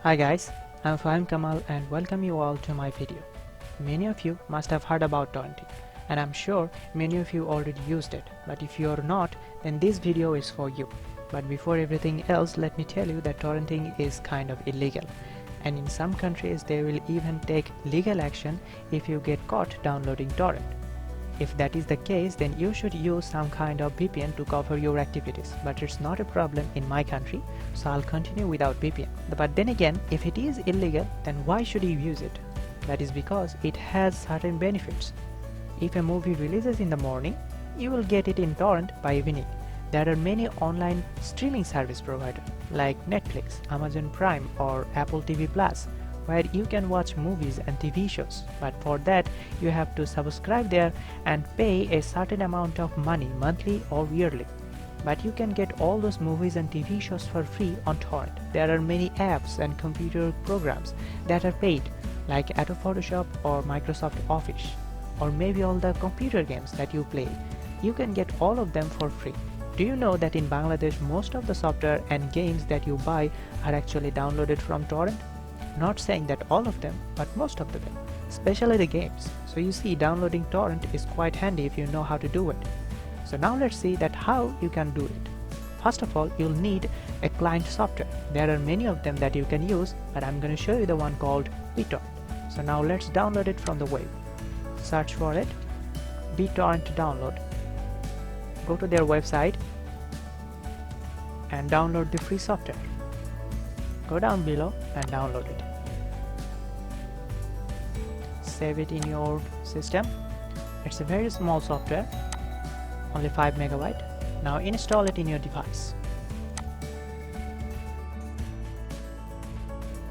Hi guys, I'm Fahim Kamal and welcome you all to my video. Many of you must have heard about torrenting and I'm sure many of you already used it, but if you're not, then this video is for you. But before everything else, let me tell you that torrenting is kind of illegal, and in some countries they will even take legal action if you get caught downloading torrent. If that is the case, then you should use some kind of VPN to cover your activities, but it's not a problem in my country, so I'll continue without VPN. But then again, if it is illegal, then why should you use it? That is because it has certain benefits. If a movie releases in the morning, you will get it in torrent by evening. There are many online streaming service providers like Netflix, Amazon Prime or Apple TV Plus, where you can watch movies and TV shows, but for that you have to subscribe there and pay a certain amount of money monthly or yearly. But you can get all those movies and TV shows for free on torrent. There are many apps and computer programs that are paid, like Adobe Photoshop or Microsoft Office, or maybe all the computer games that you play. You can get all of them for free. Do you know that in Bangladesh most of the software and games that you buy are actually downloaded from torrent? Not saying that all of them, but most of them, especially the games. So you see, downloading torrent is quite handy if you know how to do it. So now let's see that how you can do it. First of all, you'll need a client software. There are many of them that you can use, but I'm going to show you the one called BitTorrent. So now let's download it from the web. Search for it, BitTorrent download. Go to their website and download the free software. Go down below and download it. Save it in your system. It's a very small software, only 5 MB. Now install it in your device.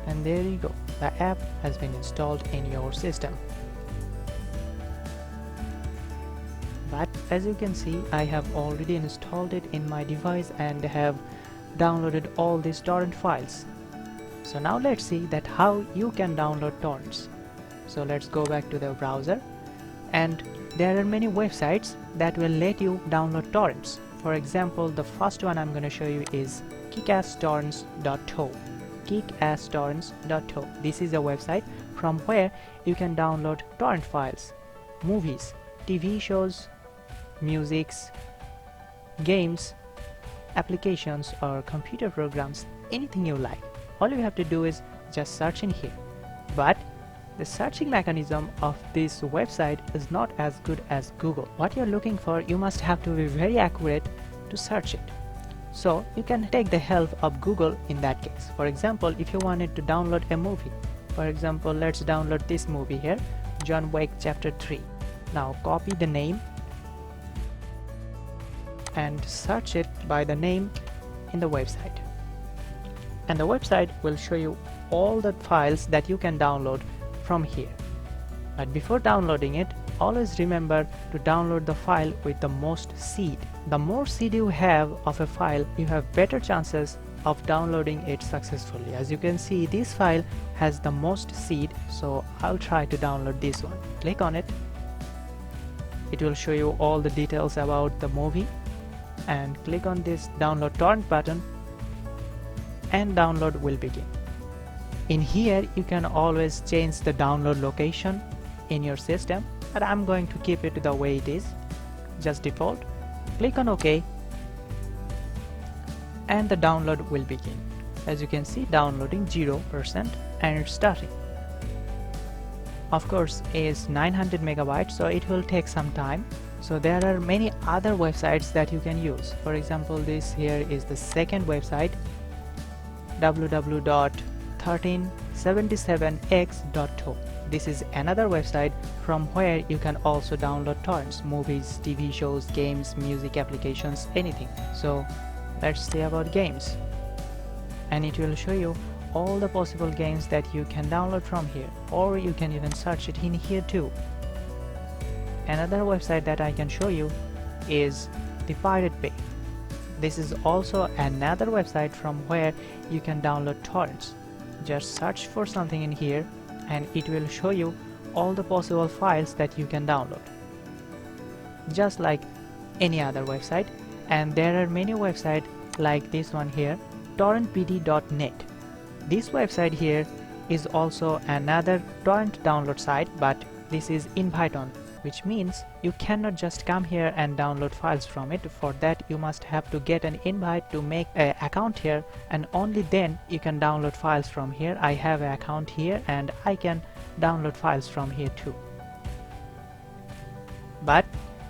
And there you go. The app has been installed in your system. But as you can see, I have already installed it in my device and have downloaded all these torrent files. So now let's see that how you can download torrents. So let's go back to the browser, and there are many websites that will let you download torrents. For example, the first one I'm going to show you is kickasstorrents.to. kickasstorrents.to. This is a website from where you can download torrent files, movies, TV shows, musics, games, applications or computer programs, anything you like. All you have to do is just search in here. But the searching mechanism of this website is not as good as Google. What you're looking for, you must have to be very accurate to search it. So you can take the help of Google in that case. For example, if you wanted to download a movie, for example, let's download this movie here, John Wick Chapter 3. Now copy the name and search it by the name in the website. And the website will show you all the files that you can download from here. But before downloading it, always remember to download the file with the most seed. The more seed you have of a file, you have better chances of downloading it successfully. As you can see, this file has the most seed, so I'll try to download this one. Click on it. It will show you all the details about the movie, and click on this download torrent button and download will begin. In here you can always change the download location in your system, but I'm going to keep it the way it is, just default. Click on OK and the download will begin. As you can see, downloading 0% and it's starting. Of course, it's 900 MB, so it will take some time. So there are many other websites that you can use. For example, this here is the second website, www.1377x.to. This is another website from where you can also download torrents, movies, TV shows, games, music applications, anything. So let's see about games, and it will show you all the possible games that you can download from here, or you can even search it in here too. Another website that I can show you is the Pirate Bay. This is also another website from where you can download torrents. Just search for something in here and it will show you all the possible files that you can download, just like any other website. And there are many websites like this one here, torrentpd.net. this website here is also another torrent download site, but this is invite only, which means you cannot just come here and download files from it. For that you must have to get an invite to make an account here, and only then you can download files from here. I have an account here and I can download files from here too. But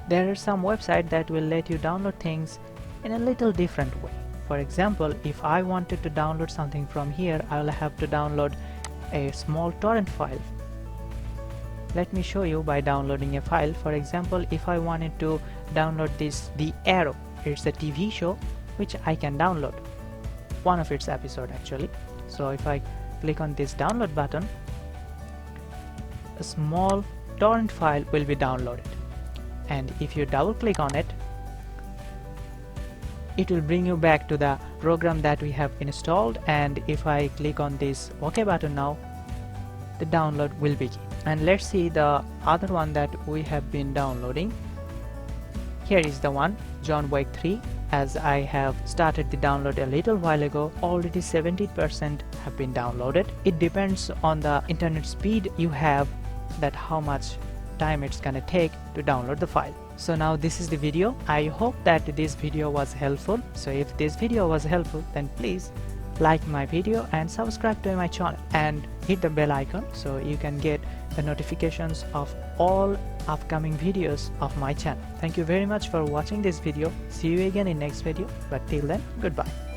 there are some websites that will let you download things in a little different way. For example, if I wanted to download something from here, I'll have to download a small torrent file. Let me show you by downloading a file. For example, if I wanted to download this The Arrow, it's a TV show which I can download, one of its episode actually. So if I click on this download button, a small torrent file will be downloaded, and if you double click on it, it will bring you back to the program that we have installed. And if I click on this OK button now, the download will begin. And let's see the other one that we have been downloading. Here is the one, John Wick 3. As I have started the download a little while ago, already 70% have been downloaded. It depends on the internet speed you have, that how much time it's gonna take to download the file. So now this is the video. I hope that this video was helpful. So if this video was helpful, then please like my video and subscribe to my channel and hit the bell icon so you can get the notifications of all upcoming videos of my channel. Thank you very much for watching this video. See you again in next video, but till then, goodbye.